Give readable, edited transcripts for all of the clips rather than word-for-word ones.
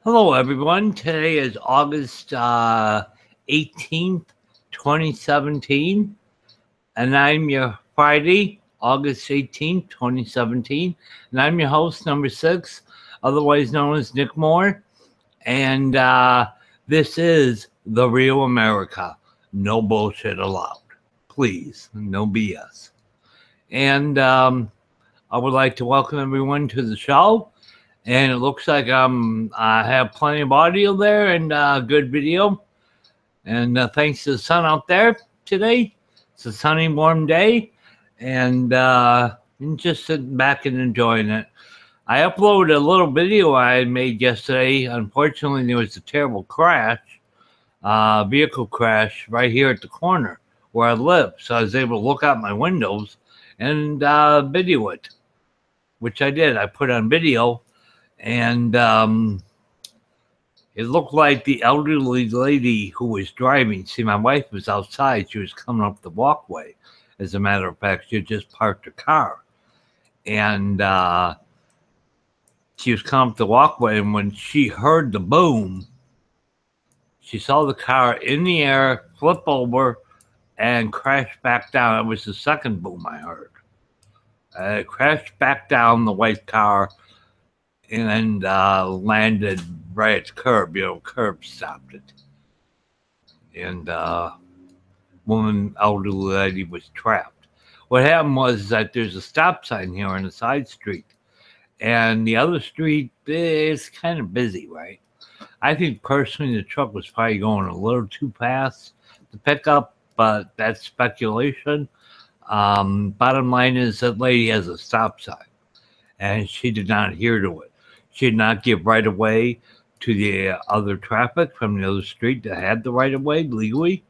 Hello, everyone. Today is August 18th, 2017, and I'm your Friday, August 18th, 2017, and I'm your host, number six, otherwise known as Nick Moore, and this is The Real America. No bullshit allowed. Please, no BS. And I would like to welcome everyone to the show. And it looks like I have plenty of audio there and good video. And thanks to the sun out there today. It's a sunny, warm day, and just sitting back and enjoying it. I uploaded a little video I had made yesterday. Unfortunately, there was a terrible crash, vehicle crash right here at the corner where I live. So I was able to look out my windows and video it, which I did. I put on video, and it looked like the elderly lady who was driving. See, my wife was outside. She was coming up the walkway. As a matter of fact, she had just parked her car. And she was coming up the walkway. And when she heard the boom, she saw the car in the air, flip over, and crash back down. It was the second boom I heard. It crashed back down the white car and landed right at the curb. Curb stopped it. And woman, elderly lady was trapped. What happened was that there's a stop sign here on the side street, and the other street is kind of busy, right? I think personally the truck was probably going a little too fast to pick up, but that's speculation. Bottom line is that lady has a stop sign, and she did not adhere to it. She did not give right of way to the other traffic from the other street that had the right of way legally.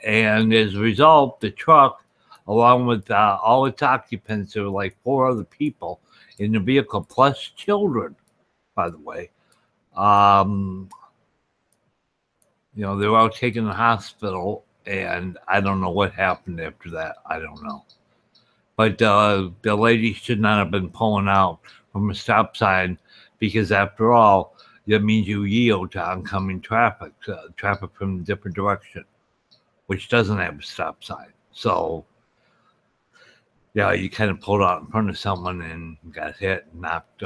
And as a result, the truck, along with all its occupants, there were like four other people in the vehicle, plus children, by the way. They were all taken to the hospital, and I don't know what happened after that. I don't know. But the lady should not have been pulling out from a stop sign because, after all, that means you yield to oncoming traffic, traffic from a different direction, which doesn't have a stop sign. So, yeah, you kind of pulled out in front of someone and got hit and knocked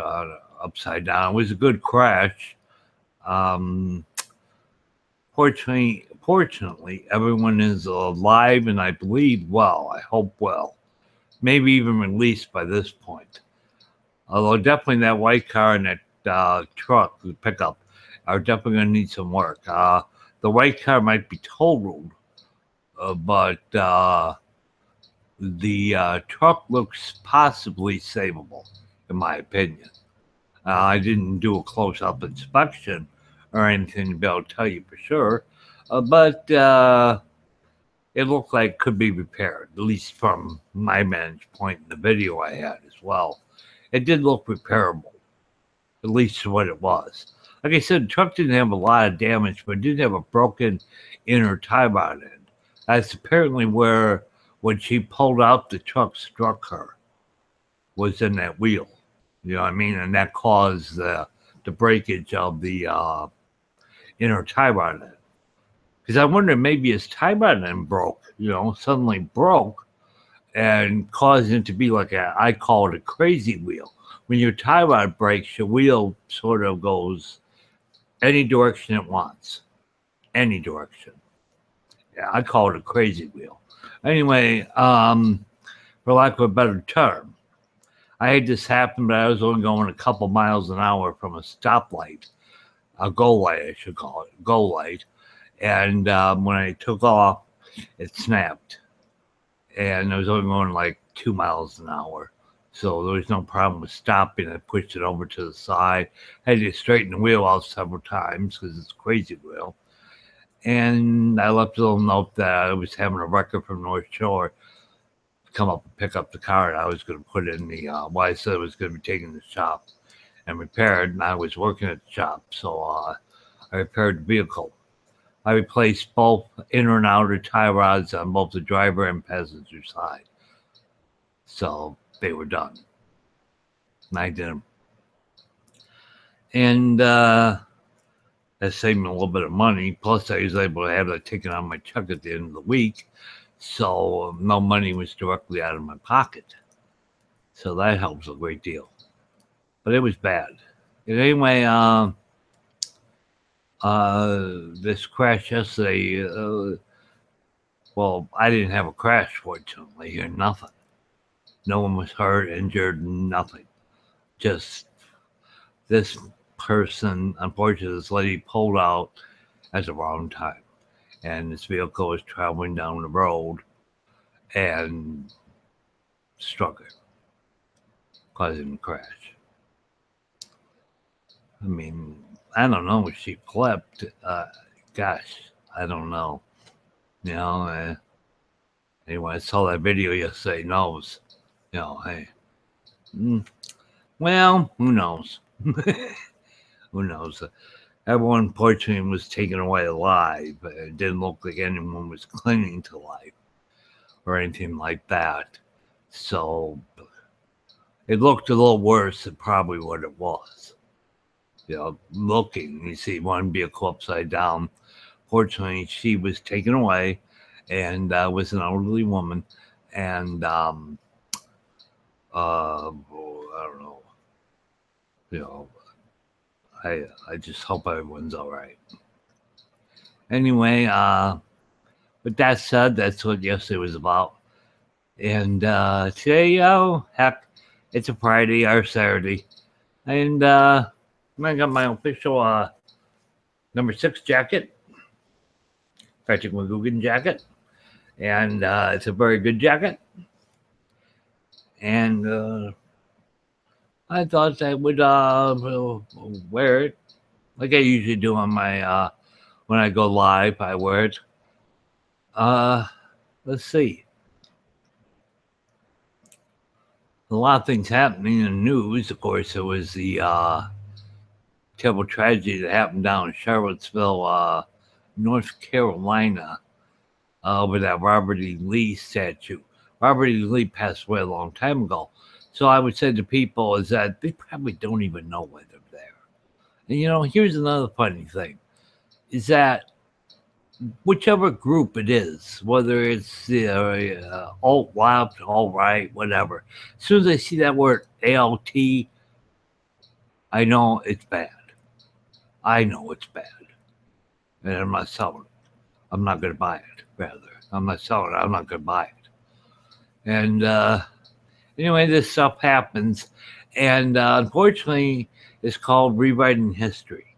upside down. It was a good crash. Fortunately, everyone is alive and I believe well. I hope well. Maybe even released by this point. Although definitely that white car and that truck, the pickup, are definitely going to need some work. The white car might be totaled, but the truck looks possibly savable, in my opinion. I didn't do a close-up inspection or anything to be able to tell you for sure, but it looked like it could be repaired, at least from my vantage point in the video I had as well. It did look repairable, at least what it was. Like I said, the truck didn't have a lot of damage, but it did have a broken inner tie rod end. That's apparently where, when she pulled out, the truck struck her, was in that wheel. You know what I mean? And that caused the breakage of the inner tie rod end. Because I wonder maybe his tie rod end broke, suddenly broke and caused it to be like I call it a crazy wheel. When your tie rod breaks, your wheel sort of goes any direction it wants. Any direction. Yeah, I call it a crazy wheel. Anyway, for lack of a better term, I had this happen, but I was only going a couple miles an hour from a stoplight, a go light, I should call it, go light. And when I took off, it snapped. And I was only going like 2 miles an hour. So there was no problem with stopping. I pushed it over to the side. I had to straighten the wheel out several times because it's a crazy wheel. And I left a little note that I was having a wrecker from North Shore come up and pick up the car, and I was going to put it in the, I said I was going to be taking the shop and repaired, and I was working at the shop. So I repaired the vehicle. I replaced both inner and outer tie rods on both the driver and passenger side. So they were done. And I did them. And That saved me a little bit of money. Plus, I was able to have that taken on my check at the end of the week. So no money was directly out of my pocket. So that helps a great deal. But it was bad. And anyway, this crash yesterday, well, I didn't have a crash, fortunately, or nothing. No one was hurt, injured, nothing. Just this person, unfortunately, this lady pulled out at the wrong time. And this vehicle was traveling down the road and struck her, causing the crash. I mean, I don't know if she flipped. Gosh, I don't know. You know, anyone I saw that video yesterday knows. You know, hey, well, who knows? Who knows? Everyone, unfortunately, was taken away alive. It didn't look like anyone was clinging to life or anything like that. So it looked a little worse than probably what it was. You know, looking, you see one vehicle upside down. Fortunately, she was taken away and was an elderly woman. And I don't know. You know, I just hope everyone's all right. Anyway, with that said, that's what yesterday was about. And today, heck, it's a Friday or Saturday. And I got my official number 6 jacket, Patrick McGugan jacket. And it's a very good jacket. And I thought I would wear it like I usually do on my when I go live. I wear it. Let's see. A lot of things happening in the news. Of course, there was the terrible tragedy that happened down in Charlottesville, North Carolina, over that Robert E. Lee statue. Robert E. Lee passed away a long time ago. So I would say to people is that they probably don't even know why they're there. And, you know, here's another funny thing, is that whichever group it is, whether it's alt-left, alt-right, whatever, as soon as I see that word ALT, I know it's bad. I know it's bad. And I'm not selling it. I'm not going to buy it, rather. I'm not selling it. I'm not going to buy it. And anyway, this stuff happens. And unfortunately, it's called rewriting history.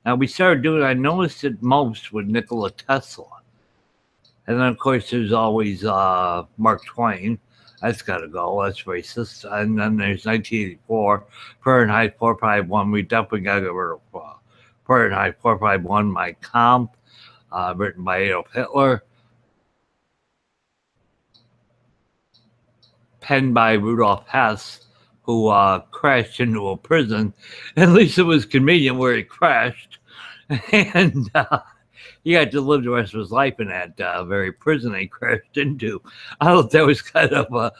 Now, we started doing it, I noticed it most with Nikola Tesla. And then, of course, there's always Mark Twain. That's got to go. That's racist. And then there's 1984, Fahrenheit 451. We definitely got to get rid of Fahrenheit 451, My Kampf, written by Adolf Hitler, penned by Rudolf Hess, who crashed into a prison. At least it was convenient where he crashed. And he had to live the rest of his life in that very prison he crashed into. I thought that was kind of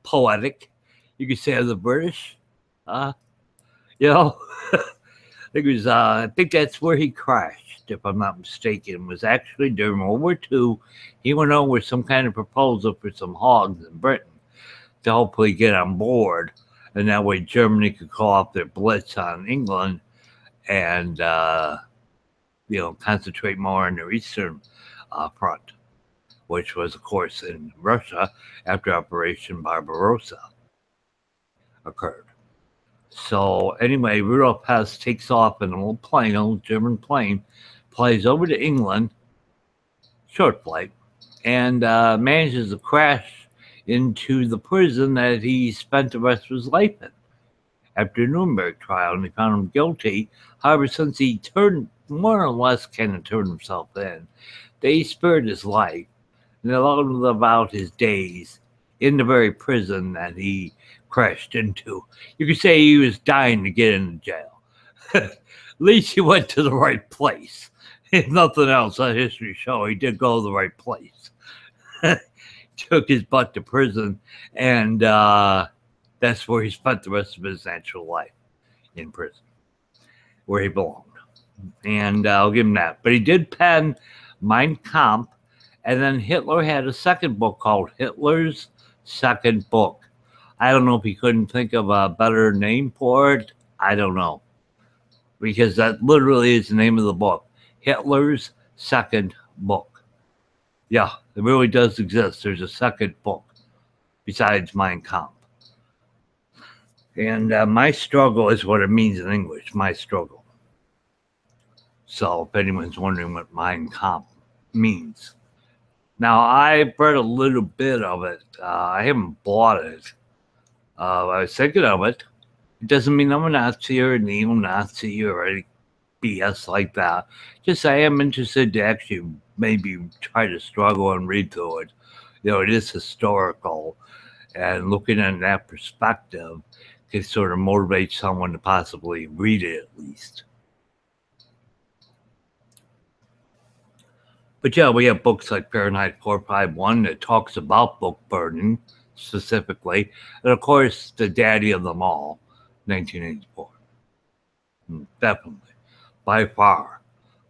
poetic, you could say, of the British. You know, I think that's where he crashed, if I'm not mistaken. It was actually during World War II. He went over with some kind of proposal for some hogs in Britain to hopefully get on board, and that way Germany could call off their blitz on England and concentrate more on their eastern front, which was, of course, in Russia after Operation Barbarossa occurred. So anyway, Rudolf Hess takes off in an old plane, an old German plane, flies over to England, short flight, and manages to crash into the prison that he spent the rest of his life in after the Nuremberg trial, and they found him guilty. However, since he turned more or less kind of turned himself in, they spared his life and allowed him to live out his days in the very prison that he crashed into. You could say he was dying to get into jail. At least he went to the right place. If nothing else, on history show he did go to the right place. Took his butt to prison, and that's where he spent the rest of his natural life, in prison, where he belonged. and I'll give him that. But he did pen Mein Kampf, and then Hitler had a second book called Hitler's Second Book. I don't know if he couldn't think of a better name for it. I don't know. Because that literally is the name of the book, Hitler's Second Book. Yeah, it really does exist. There's a second book besides Mein Kampf. And my struggle is what it means in English, my struggle. So if anyone's wondering what Mein Kampf means. Now, I've read a little bit of it. I haven't bought it. I was thinking of it. It doesn't mean I'm a Nazi or a neo-Nazi or any BS like that. Just I am interested to actually maybe try to struggle and read through it. It is historical, and looking at that perspective can sort of motivate someone to possibly read it at least. But yeah, we have books like Fahrenheit 451 that talks about book burning specifically, and of course, the daddy of them all, 1984. Definitely, by far,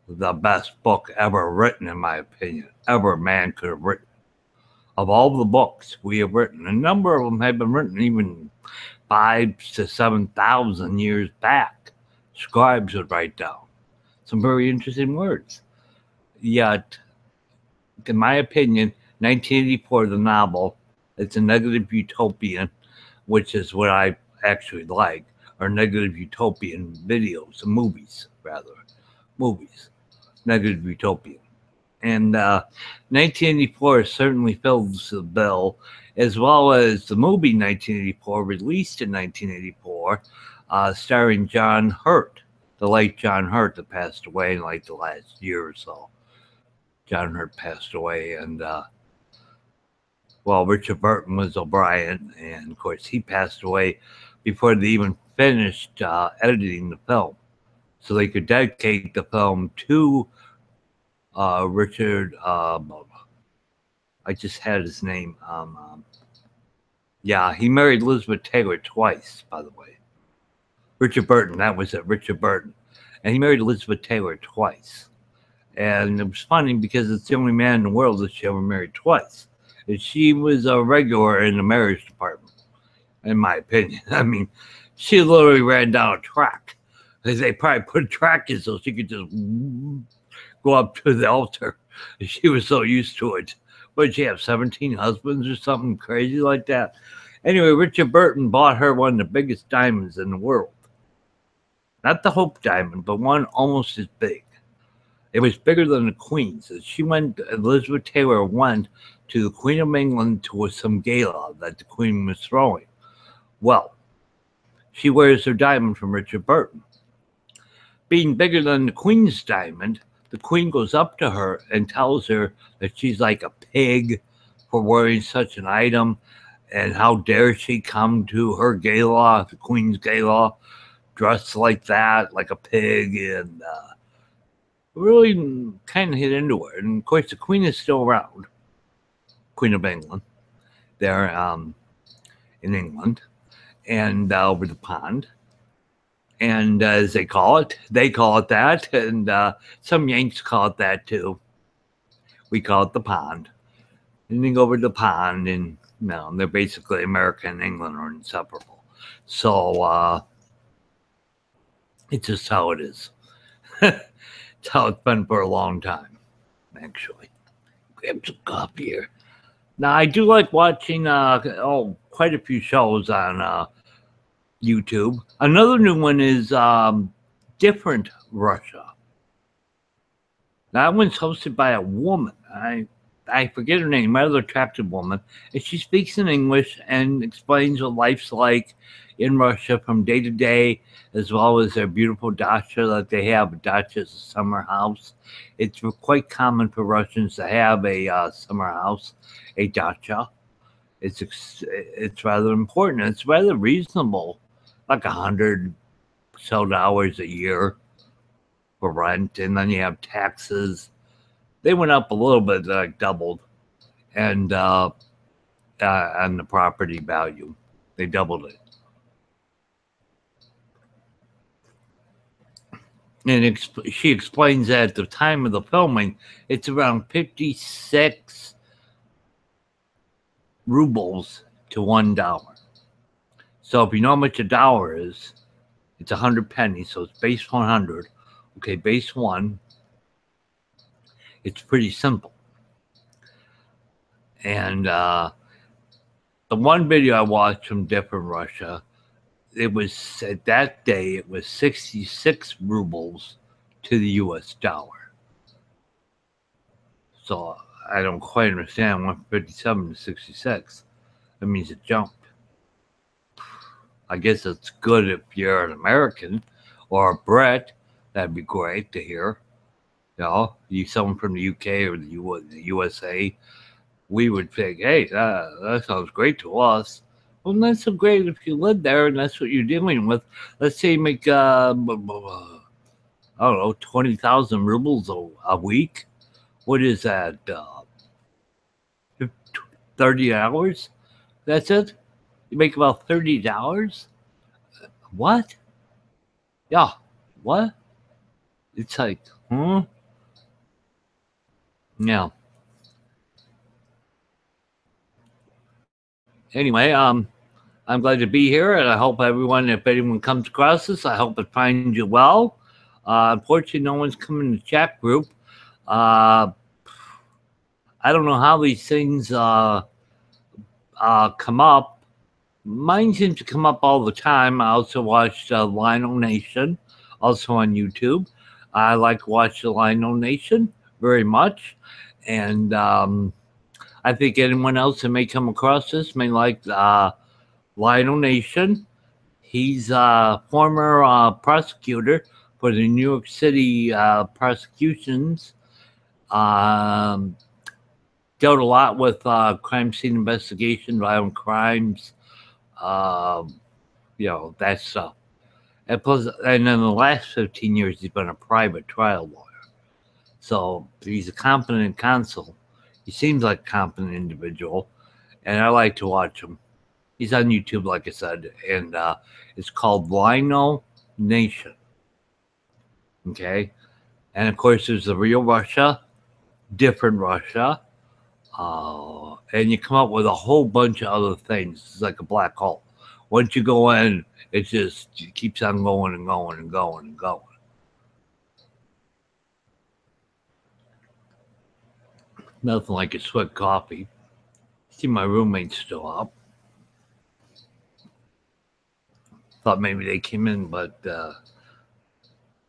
the best book ever written, in my opinion, ever man could have written. Of all the books we have written, a number of them have been written even 5 to 7,000 years back. Scribes would write down some very interesting words. Yet, in my opinion, 1984, the novel, it's a negative utopian, which is what I actually like, or negative utopian videos, movies, rather. Movies. Negative utopian. And 1984 certainly fills the bill, as well as the movie 1984, released in 1984, starring John Hurt, the late John Hurt that passed away in like the last year or so. John Hurt passed away, and Richard Burton was O'Brien, and of course he passed away before they even finished editing the film, so they could dedicate the film to Richard. I just had his name. Yeah, he married Elizabeth Taylor twice, by the way. Richard Burton, that was it, Richard Burton, and he married Elizabeth Taylor twice. And it was funny because it's the only man in the world that she ever married twice. And she was a regular in the marriage department, in my opinion. I mean, she literally ran down a track. They probably put a track in so she could just go up to the altar. She was so used to it. But she have 17 husbands or something crazy like that. Anyway, Richard Burton bought her one of the biggest diamonds in the world. Not the Hope Diamond, but one almost as big. It was bigger than the Queen's. Elizabeth Taylor went to the Queen of England to some gala that the Queen was throwing. Well, she wears her diamond from Richard Burton. Being bigger than the Queen's diamond, the Queen goes up to her and tells her that she's like a pig for wearing such an item, and how dare she come to her gala, the Queen's gala, dressed like that, like a pig, and really kind of hit into her. And of course, the Queen is still around, Queen of England, there in England, and over the pond. And as they call it that, and some Yanks call it that too. We call it the pond. And you go over to the pond, and they're basically America and England are inseparable. So it's just how it is. It's how it's been for a long time, actually. Grab some coffee here. Now, I do like watching quite a few shows on YouTube. Another new one is Different Russia. That one's hosted by a woman. I forget her name, rather attractive woman, and she speaks in English and explains what life's like in Russia from day to day, as well as their beautiful dacha that they have. A dacha is a summer house. It's quite common for Russians to have a summer house, a dacha. It's rather important. It's rather reasonable, like $100 a year for rent, and then you have taxes. They went up a little bit, like doubled, and on the property value, they doubled it. And she explains that at the time of the filming, it's around 56 rubles to $1. So if you know how much a dollar is, it's 100 pennies, so it's base 100. Okay, base 1. It's pretty simple. And the one video I watched from different Russia, it was at that day, it was 66 rubles to the US dollar. So I don't quite understand 157 to 66. That means it jumped. I guess it's good if you're an American or a Brit. That'd be great to hear. You someone from the UK or the USA, we would think, hey, that sounds great to us. Well, not so great if you live there and that's what you're dealing with. Let's say you make, I don't know, 20,000 rubles a week. What is that? 30 hours? That's it? You make about $30? What? Yeah. What? It's like, Yeah. Anyway, I'm glad to be here, and I hope everyone, if anyone comes across this, I hope it finds you well. Unfortunately, no one's come in the chat group. I don't know how these things come up. Mine seems to come up all the time. I also watch Lionel Nation, also on YouTube. I like to watch the Lionel Nation very much, and I think anyone else that may come across this may like Lionel Nation. He's a former prosecutor for the New York City prosecutions. Dealt a lot with crime scene investigation, violent crimes, that stuff. And plus, and in the last 15 years, he's been a private trial lawyer. So he's a competent counsel. He seems like a competent individual, and I like to watch him. He's on YouTube, like I said, and it's called Lionel Nation. Okay? And of course, there's the real Russia, different Russia, and you come up with a whole bunch of other things. It's like a black hole. Once you go in, it just keeps on going and going and going and going. Nothing like a sweat coffee. See, my roommate's still up. Thought maybe they came in, but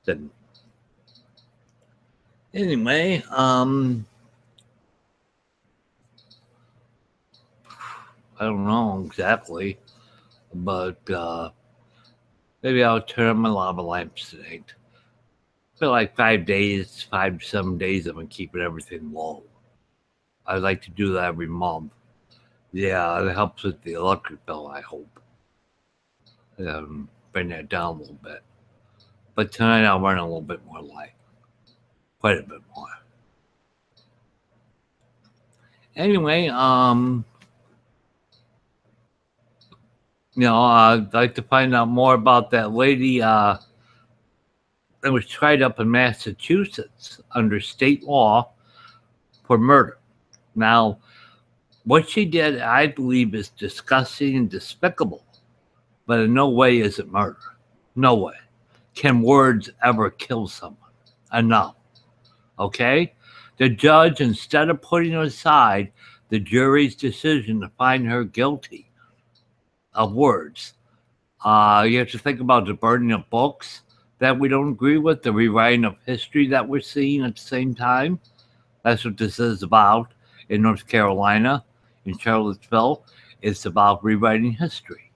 didn't. Anyway, I don't know exactly, but maybe I'll turn on my lava lamps tonight. For like 5 days, 5 to 7 days, I'm gonna keep everything low. I like to do that every month. Yeah, it helps with the electric bill, I hope. Bring that down a little bit. But tonight I'll run a little bit more light. Quite a bit more. Anyway, I'd like to find out more about that lady that was tried up in Massachusetts under state law for murder. Now, what she did, I believe, is disgusting and despicable, but in no way is it murder. No way. Can words ever kill someone? Enough. Okay? The judge, instead of putting aside the jury's decision to find her guilty of words, you have to think about the burning of books that we don't agree with, the rewriting of history that we're seeing at the same time. That's what this is about in North Carolina, in Charlottesville. It's about rewriting history.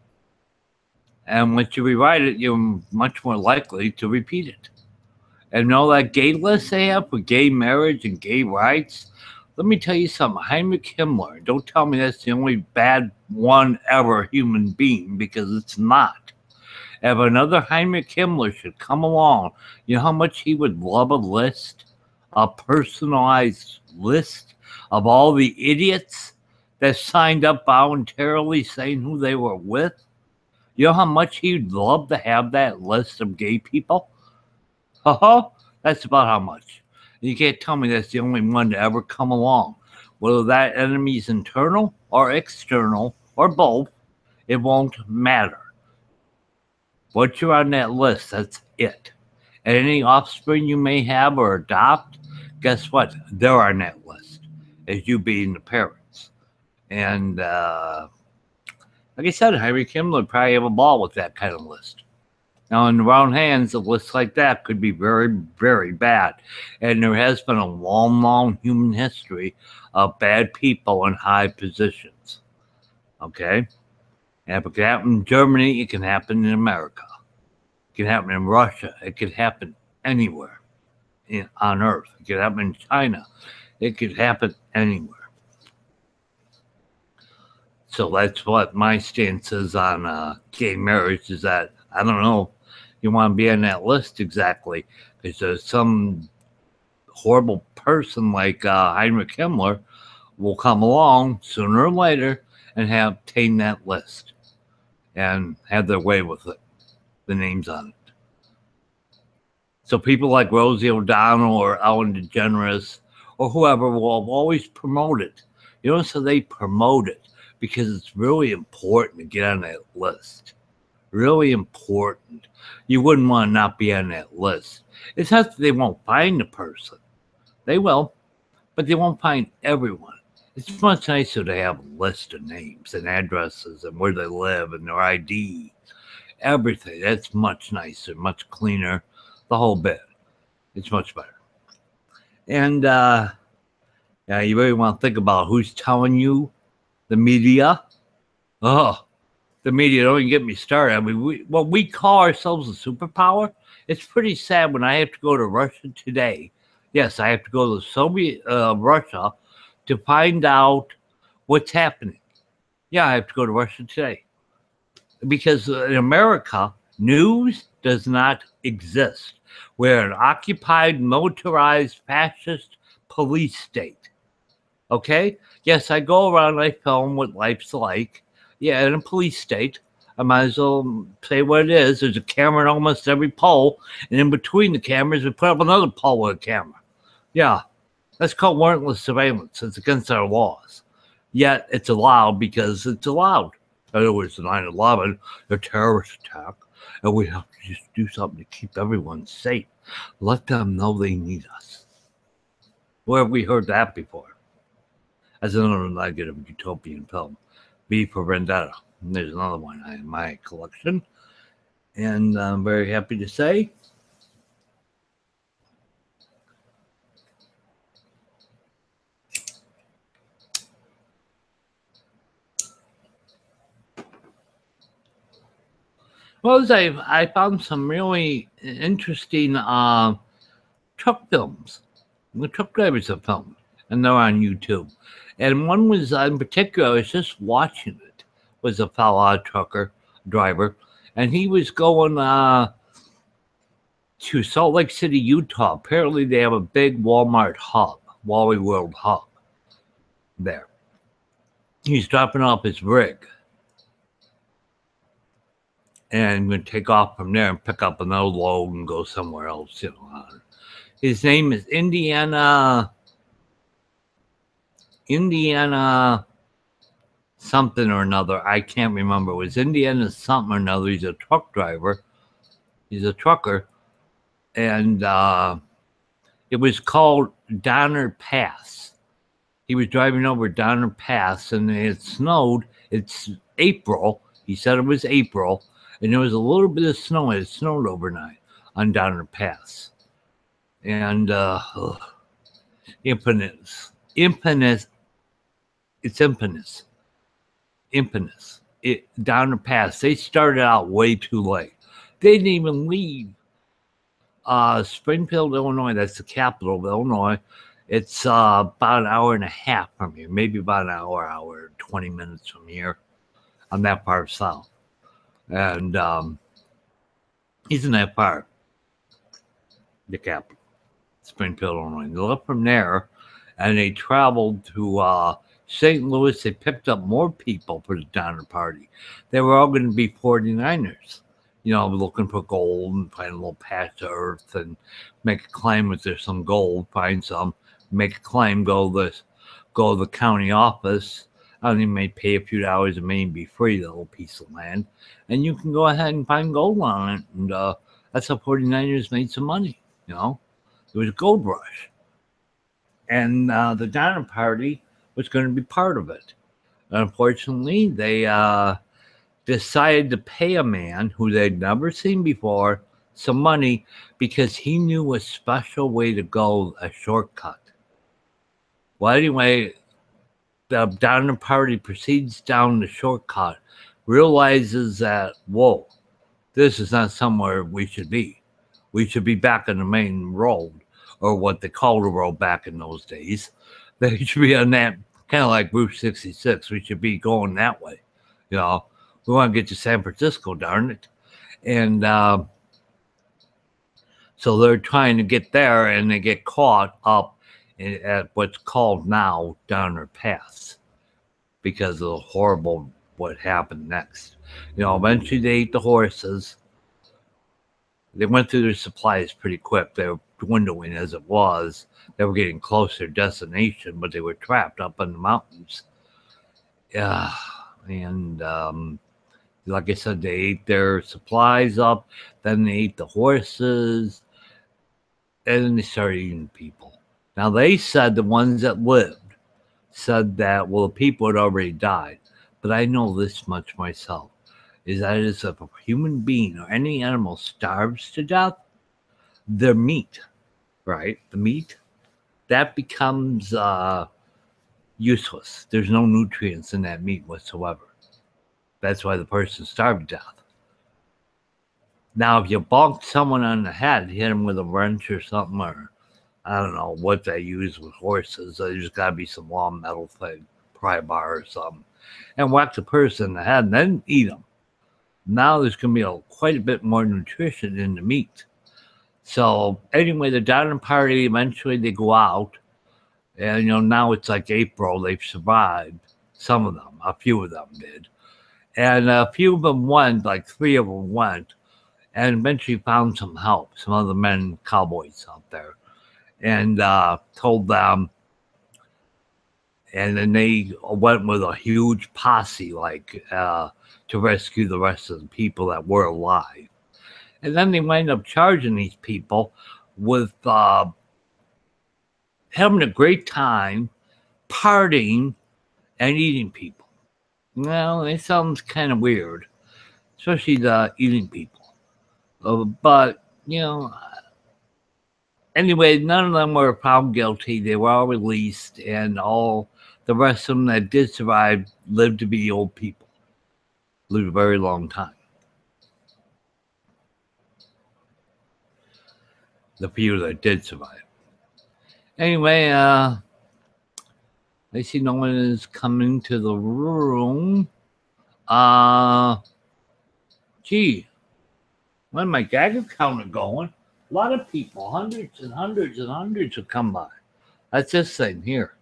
And once you rewrite it, you're much more likely to repeat it. And all that gay list they have for gay marriage and gay rights, let me tell you something. Heinrich Himmler, don't tell me that's the only bad one ever human being, because it's not. If another Heinrich Himmler should come along, you know how much he would love a list, a personalized list of all the idiots that signed up voluntarily saying who they were with? You know how much he'd love to have that list of gay people? That's about how much. You can't tell me that's the only one to ever come along. Whether that enemy's internal or external or both, it won't matter. Once you're on that list, that's it. And any offspring you may have or adopt, guess what? They're on that list, as you being the parents. And like I said, Henry Kimmel would probably have a ball with that kind of list. Now, in the wrong hands, a list like that could be very, very bad. And there has been a long, long human history of bad people in high positions. Okay? And if it can happen in Germany, it can happen in America. It can happen in Russia. It could happen anywhere on Earth. It could happen in China. It could happen anywhere. So that's what my stance is on gay marriage, is that I don't know you want to be on that list exactly, because there's some horrible person like Heinrich Himmler will come along sooner or later and have obtained that list and have their way with it, the names on it. So people like Rosie O'Donnell or Ellen DeGeneres or whoever will always promote it. So they promote it because it's really important to get on that list. Really important. You wouldn't want to not be on that list. It's not that they won't find the person. They will, but they won't find everyone. It's much nicer to have a list of names and addresses and where they live and their ID. Everything. That's much nicer, much cleaner, the whole bit. It's much better. And you really want to think about who's telling you. The media. Oh, the media, don't even get me started. I mean, we call ourselves a superpower. It's pretty sad when I have to go to Russia today. Yes, I have to go to Soviet Russia to find out what's happening. Yeah, I have to go to Russia today. Because in America, news does not exist. We're an occupied, militarized, fascist police state. Okay? Yes, I go around and I film what life's like. Yeah, in a police state. I might as well say what it is. There's a camera in almost every pole, and in between the cameras, we put up another pole with a camera. Yeah, that's called warrantless surveillance. It's against our laws. Yet it's allowed because it's allowed. In other words, the 9/11, a terrorist attack, and we have to just do something to keep everyone safe. Let them know they need us. Where have we heard that before? As another negative utopian film, V for Vendetta. And there's another one in my collection, and I'm very happy to say I found some really interesting truck films. The truck drivers have filmed, and they're on YouTube. And one was in particular, I was just watching it, was a fellow trucker driver, and he was going to Salt Lake City, Utah. Apparently, they have a big Walmart hub, Wally World hub there. He's dropping off his rig and going to take off from there and pick up another load and go somewhere else. His name is Indiana something or another. I can't remember. It was Indiana something or another. He's a truck driver. He's a trucker. And it was called Donner Pass. He was driving over Donner Pass, and it snowed. It's April. He said it was April. And there was a little bit of snow. It snowed overnight on Donner Pass. And Impotence. It's Impotence. Donner Pass. They started out way too late. They didn't even leave Springfield, Illinois. That's the capital of Illinois. It's about an hour and a half from here. Maybe about an hour, 20 minutes from here on that part of South. And he's in that part, the capital, Springfield, Illinois. They left from there, and they traveled to St. Louis. They picked up more people for the Donner Party. They were all going to be 49ers. looking for gold and find a little patch of earth and make a claim if there's some gold, find some, make a claim, go to the county office, and you may pay a few dollars, it may be free, the little piece of land, and you can go ahead and find gold on it, and that's how 49ers made some money, It was a gold rush. And the Donner Party was going to be part of it. Unfortunately, they decided to pay a man who they'd never seen before some money because he knew a special way to go, a shortcut. Well, anyway, the Donner Party proceeds down the shortcut, realizes that, whoa, this is not somewhere we should be. We should be back on the main road, or what they called the road back in those days. They should be on that, kind of like Route 66. We should be going that way. We want to get to San Francisco, darn it. And so they're trying to get there, and they get caught up at what's called now Donner Pass because of the horrible what happened next. Eventually they ate the horses. They went through their supplies pretty quick. They were dwindling as it was. They were getting close to their destination, but they were trapped up in the mountains. Yeah, and like I said, they ate their supplies up. Then they ate the horses, and then they started eating people. Now they said the ones that lived said that, well, the people had already died. But I know this much myself, is that if a human being or any animal starves to death, their meat, right? The meat, that becomes useless. There's no nutrients in that meat whatsoever. That's why the person starved to death. Now, if you bonked someone on the head, hit them with a wrench or something, or I don't know what they use with horses. There's got to be some long metal thing, pry bar or something, and whack the person in the head and then eat them. Now there's going to be quite a bit more nutrition in the meat. So anyway, the Donner Party, eventually they go out. And, now it's like April. They've survived. Some of them. A few of them did. And a few of them went, like 3 of them went. And eventually found some help. Some other men, cowboys out there. And told them. And then they went with a huge posse, to rescue the rest of the people that were alive. And then they wind up charging these people with having a great time, partying, and eating people. Well, it sounds kind of weird, especially the eating people. But, anyway, none of them were found guilty. They were all released, and all the rest of them that did survive lived to be old people. Lived a very long time. The few that did survive. Anyway, I see no one is coming to the room. Gee, where's my gag counter going? A lot of people, hundreds and hundreds and hundreds have come by. That's this thing here.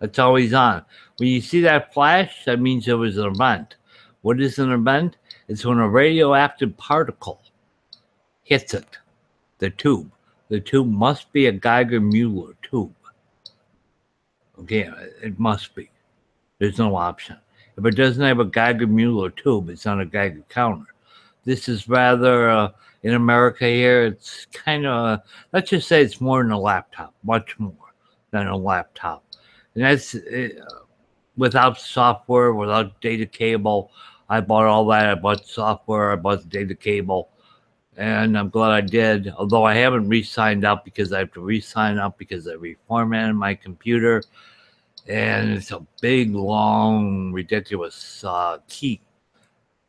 It's always on. When you see that flash, that means there was an event. What is an event? It's when a radioactive particle hits it, the tube. The tube must be a Geiger-Muller tube. Okay, it must be. There's no option. If it doesn't have a Geiger-Muller tube, it's not a Geiger counter. This is rather, in America here, it's kind of, let's just say it's more than a laptop, much more than a laptop. And that's without software, without data cable. I bought all that. I bought software. I bought the data cable. And I'm glad I did, although I haven't re-signed up because I have to re-sign up because I reformatted my computer. And it's a big, long, ridiculous key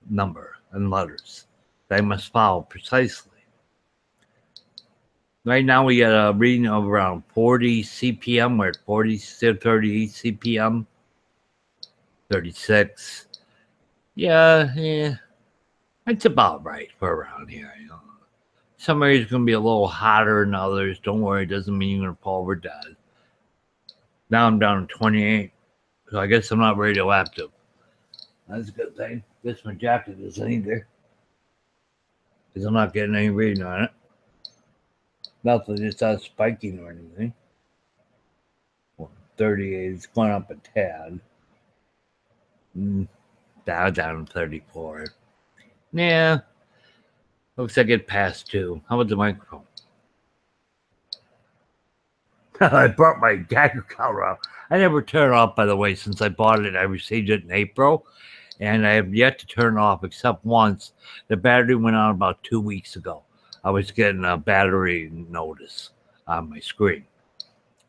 number and letters that I must follow precisely. Right now we got a reading of around 40 CPM. We're at 40, still 38 CPM. 36. Yeah. It's about right for around here. Some areas are going to be a little hotter than others. Don't worry, it doesn't mean you're going to fall over dead. Now I'm down to 28. So I guess I'm not radioactive. That's a good thing. Guess my jacket isn't either, because I'm not getting any reading on it. Nothing, it's not spiking or anything. Well, 38, it's going up a tad. Down 34. Yeah, looks like it passed 2. How about the microphone? I brought my Geiger counter up. I never turn it off, by the way, since I bought it. I received it in April, and I have yet to turn it off except once. The battery went on about 2 weeks ago. I was getting a battery notice on my screen.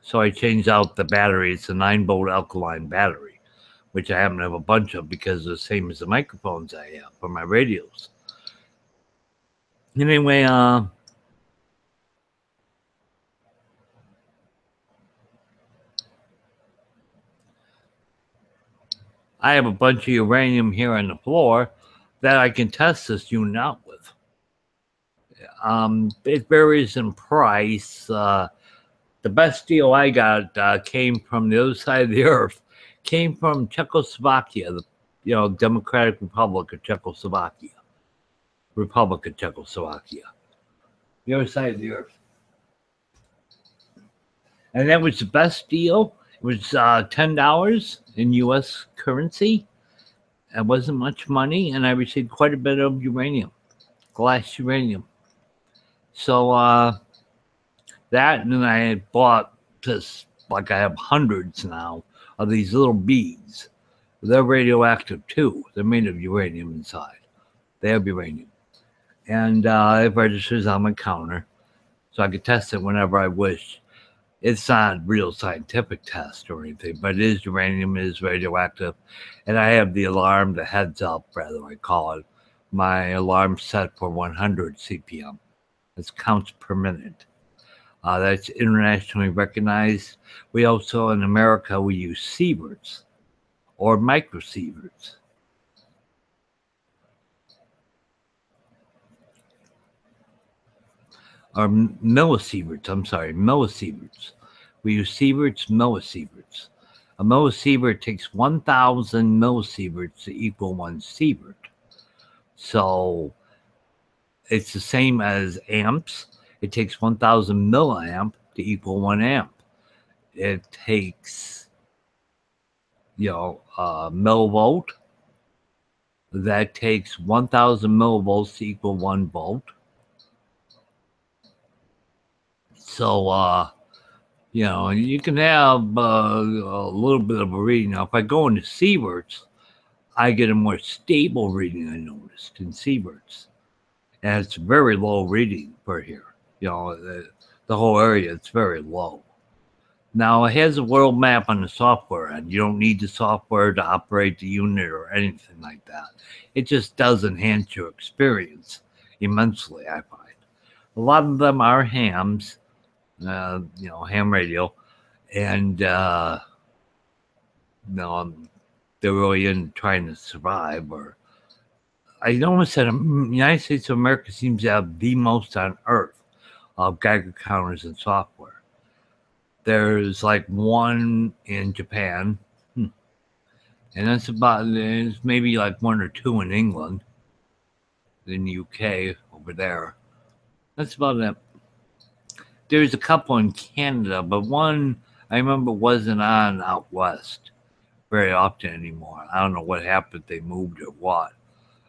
So I changed out the battery. It's a 9-volt alkaline battery, which I happen to have a bunch of because they're the same as the microphones I have for my radios. Anyway, I have a bunch of uranium here on the floor that I can test this unit out with. It varies in price. The best deal I got came from the other side of the earth, came from Czechoslovakia, the Democratic Republic of Czechoslovakia. Republic of Czechoslovakia. The other side of the earth. And that was the best deal. It was $10 in U.S. currency. It wasn't much money, and I received quite a bit of uranium, glass uranium. So that, and then I bought this, like I have hundreds now of these little beads. They're radioactive too. They're made of uranium inside. They have uranium. And it registers on my counter, so I can test it whenever I wish. It's not a real scientific test or anything, but it is uranium, it is radioactive. And I have the alarm, the heads up, rather, I call it. My alarm set for 100 CPM. It's counts per minute. That's internationally recognized. We also, in America, we use sieverts or microsieverts. Or millisieverts, millisieverts. We use sieverts, millisieverts. A millisievert takes 1,000 millisieverts to equal 1 sievert. So it's the same as amps. It takes 1,000 milliamp to equal 1 amp. It takes, millivolt. That takes 1,000 millivolts to equal 1 volt. So, you can have a little bit of a reading. Now, if I go into sieverts, I get a more stable reading, I noticed, in sieverts. And it's very low reading for here. The whole area, it's very low. Now, it has a world map on the software end. You don't need the software to operate the unit or anything like that. It just does enhance your experience immensely, I find. A lot of them are hams, ham radio, and they're really in trying to survive. Or I noticed that the United States of America seems to have the most on Earth of Geiger counters and software. There's like one in Japan, and that's there's maybe like 1 or 2 in England, in the UK over there. That's about it. There's a couple in Canada, but one I remember wasn't on out west very often anymore. I don't know what happened, they moved or what,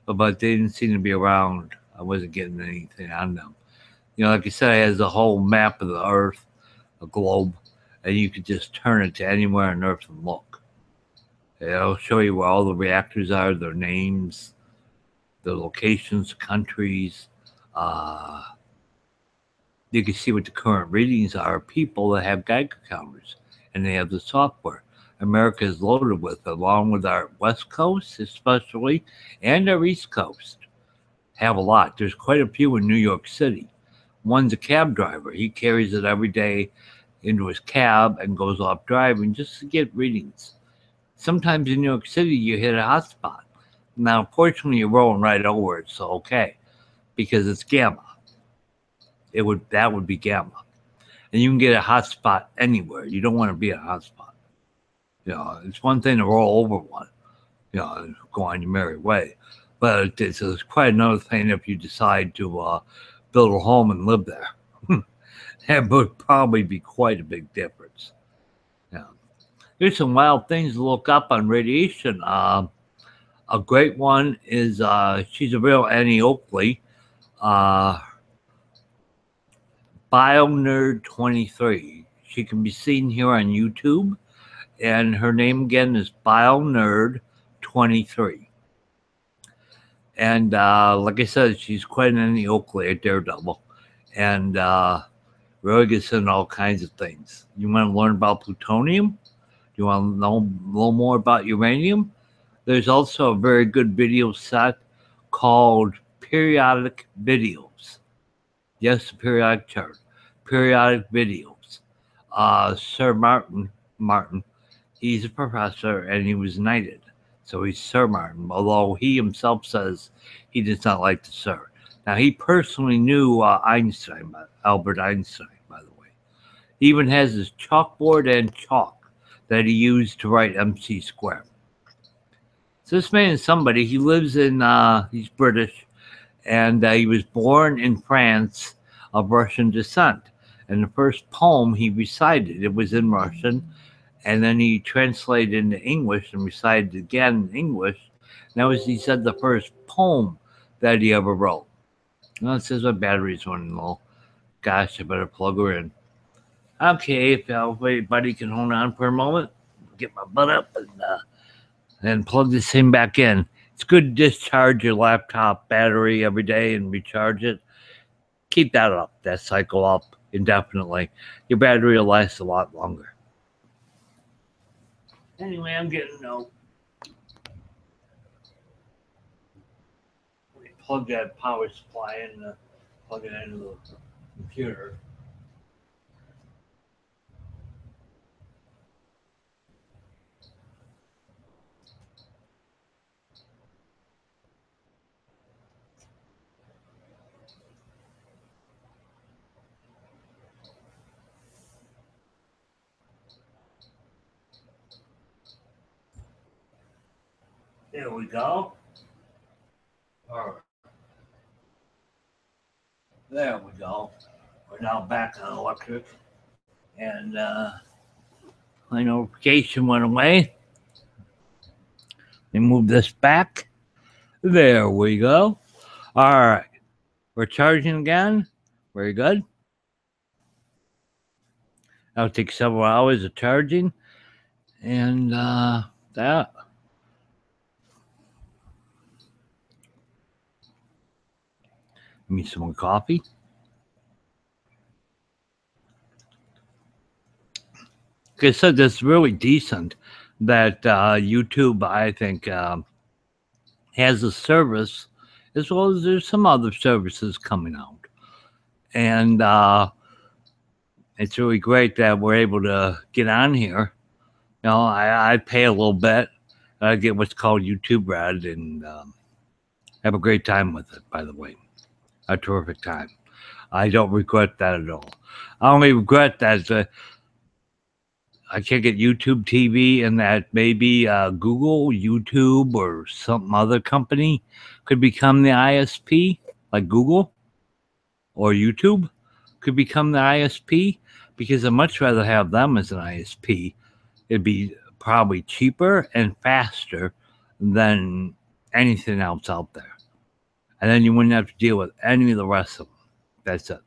but they didn't seem to be around. I wasn't getting anything on them. Like I said, it has a whole map of the Earth, a globe, and you could just turn it to anywhere on Earth and look. It'll show you where all the reactors are, their names, the locations, countries. You can see what the current readings are of people that have Geiger counters, and they have the software. America is loaded with, along with our West Coast especially, and our East Coast. Have a lot. There's quite a few in New York City. One's a cab driver. He carries it every day into his cab and goes off driving just to get readings. Sometimes in New York City, you hit a hotspot. Now, fortunately, you're rolling right over it, so okay, because it's gamma. That would be gamma, and you can get a hotspot anywhere. You don't want to be a hotspot. It's one thing to roll over one. go on your merry way. But it's quite another thing if you decide to build a home and live there. That would probably be quite a big difference. Yeah. There's some wild things to look up on radiation. A great one is she's a real Annie Oakley, uh, BioNerd23. She can be seen here on YouTube, and her name again is BioNerd23. And like I said, she's quite an Annie Oakley, a daredevil, and really gets into all kinds of things. You want to learn about plutonium? You want to know a little more about uranium? There's also a very good video set called Periodic Videos. Yes, the periodic chart. Periodic Videos. Sir Martin, he's a professor and he was knighted. So he's Sir Martin, although he himself says he does not like the Sir. Now, he personally knew Albert Einstein, by the way. He even has his chalkboard and chalk that he used to write MC squared. So this man is somebody, he lives in, he's British, and he was born in France of Russian descent. And the first poem he recited, it was in Russian, and then he translated into English and recited again in English. And that was, he said, the first poem that he ever wrote. Well, it says my battery's running low. Gosh, I better plug her in. Okay, if everybody can hold on for a moment, get my butt up and plug this thing back in. It's good to discharge your laptop battery every day and recharge it. Keep that up, that cycle up indefinitely. Your battery will last a lot longer. Anyway, I'm getting no. Let me plug that power supply in, plug it into the computer. There we go. All right. There we go. We're now back on electric. And my notification went away. Let me move this back. There we go. All right. We're charging again. Very good. That'll take several hours of charging. And that. Give me some more coffee. Like I said, that's really decent that YouTube, I think, has a service as well as there's some other services coming out. And it's really great that we're able to get on here. You know, I pay a little bit. I get what's called YouTube Red and have a great time with it, by the way. A terrific time. I don't regret that at all. I only regret that I can't get YouTube TV and that maybe Google, YouTube, or some other company could become the ISP, like Google or YouTube could become the ISP, because I'd much rather have them as an ISP. It'd be probably cheaper and faster than anything else out there. And then you wouldn't have to deal with any of the rest of them. That's it.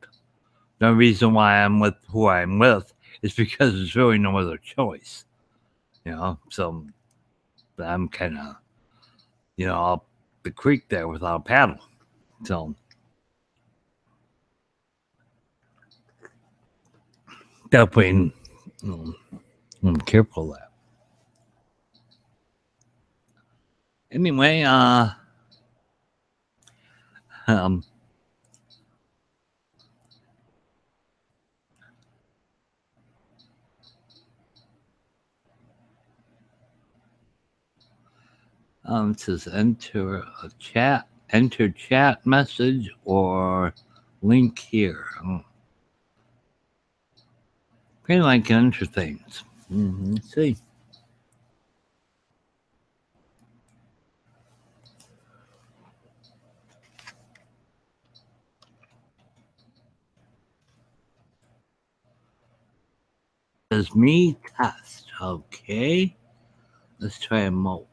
The reason why I'm with who I'm with is because there's really no other choice. You know, so I'm kind of, up the creek there without a paddle. So definitely, I'm careful of that. Anyway, um, it says enter chat message or link here. Pretty like enter things. Let's see. says me test. Okay. Let's try a moat.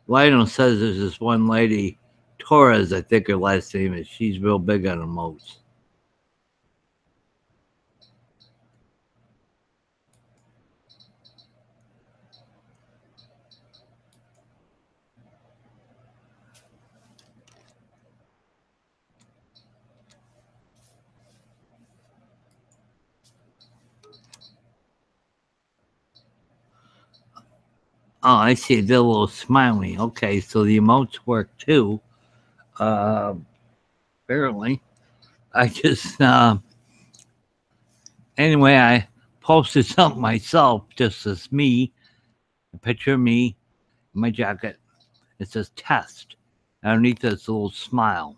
Lionel says there's this one lady, Torres, I think her last name is. She's real big on emotes. Oh, I see. They're a little smiley. Okay, so the emotes work too. Uh, Apparently. I just, anyway, I posted something myself, just as me, a picture of me, in my jacket. It says test. Underneath it's a little smile.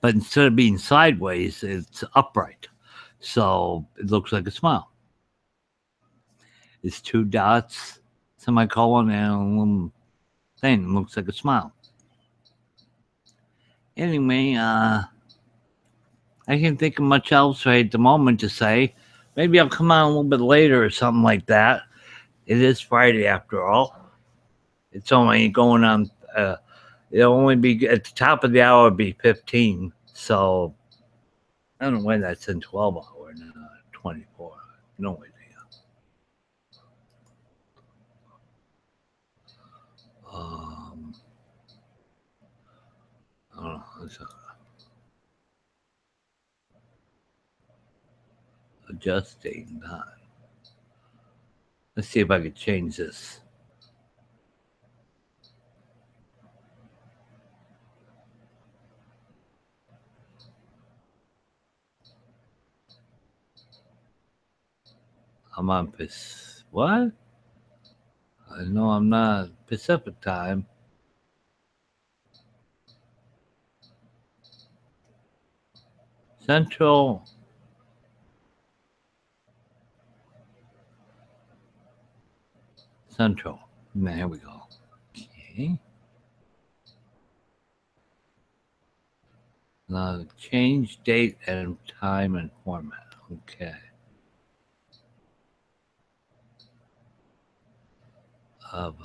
But instead of being sideways, it's upright. So it looks like a smile. It's two dots, semicolon, and a little thing. It looks like a smile. Anyway, I can't think of much else right at the moment to say. Maybe I'll come on a little bit later or something like that. It is Friday after all. It's only going on. It'll only be at the top of the hour. It'll be 15. So I don't know when that's in 12 hours, 24. No idea. Um, I don't know. Adjusting that. Let's see if I can change this. I'm on what? I know I'm not Pacific time. Central. Central. There we go. Okay. Now change date and time and format. Okay. Of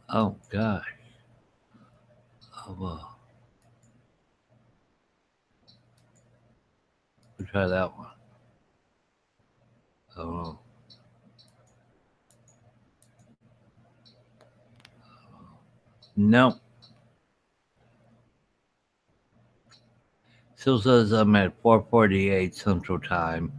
oh gosh. Of we'll try that one. Oh no. Still says I'm at 4:48 Central Time.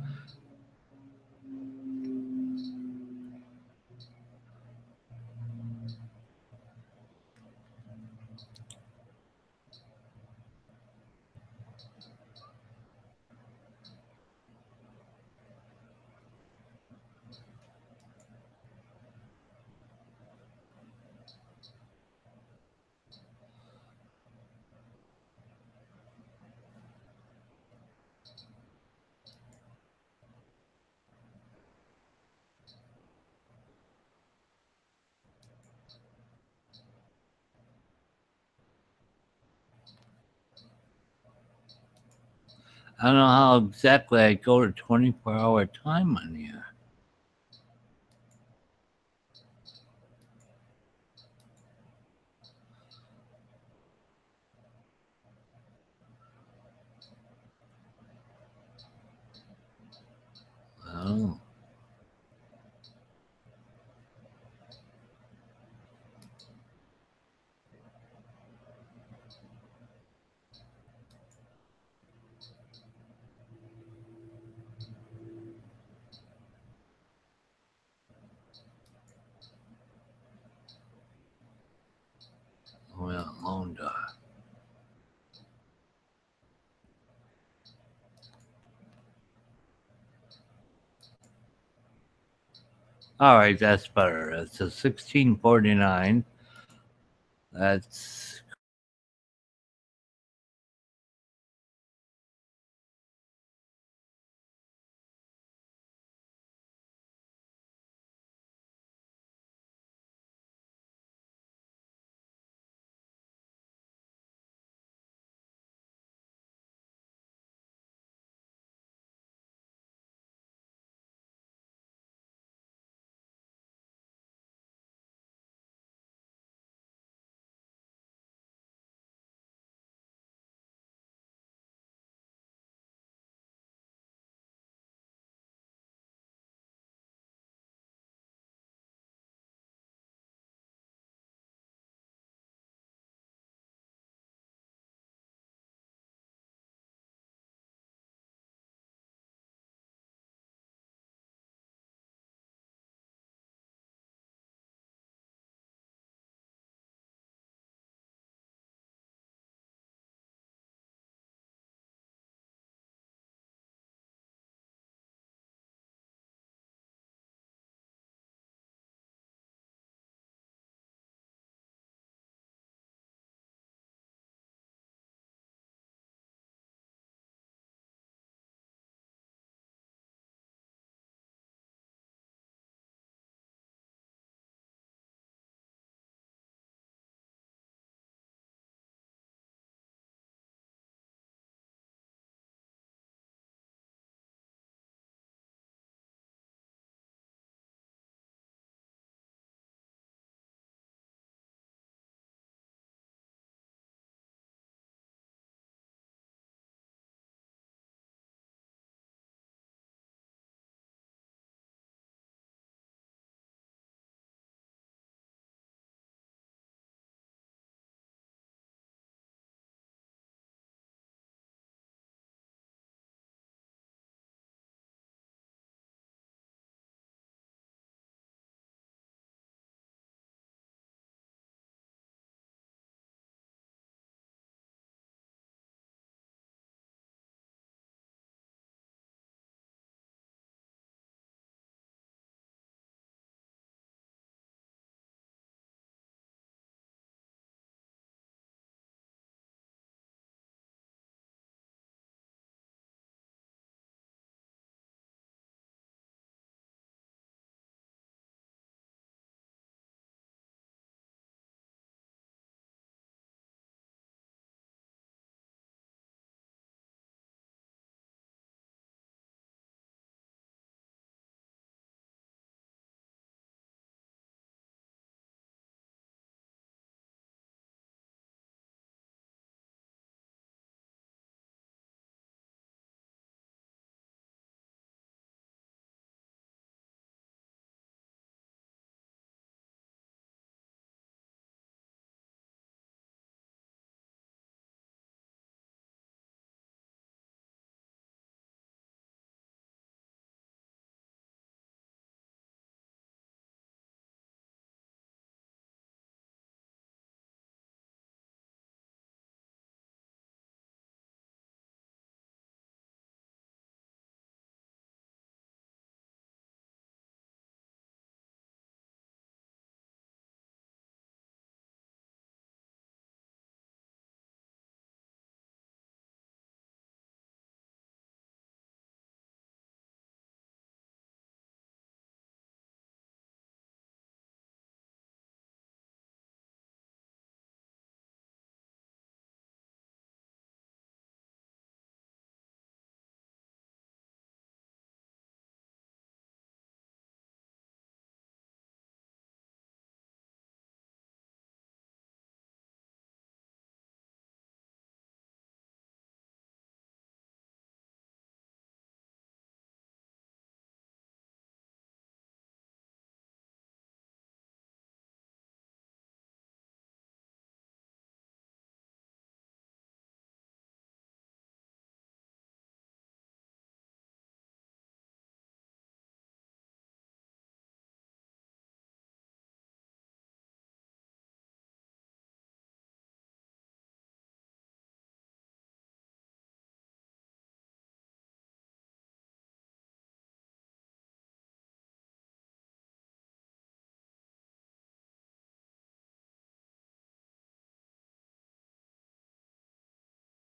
I don't know how exactly I go to 24-hour time on here. Oh. All right, that's better. It's a 1649. That's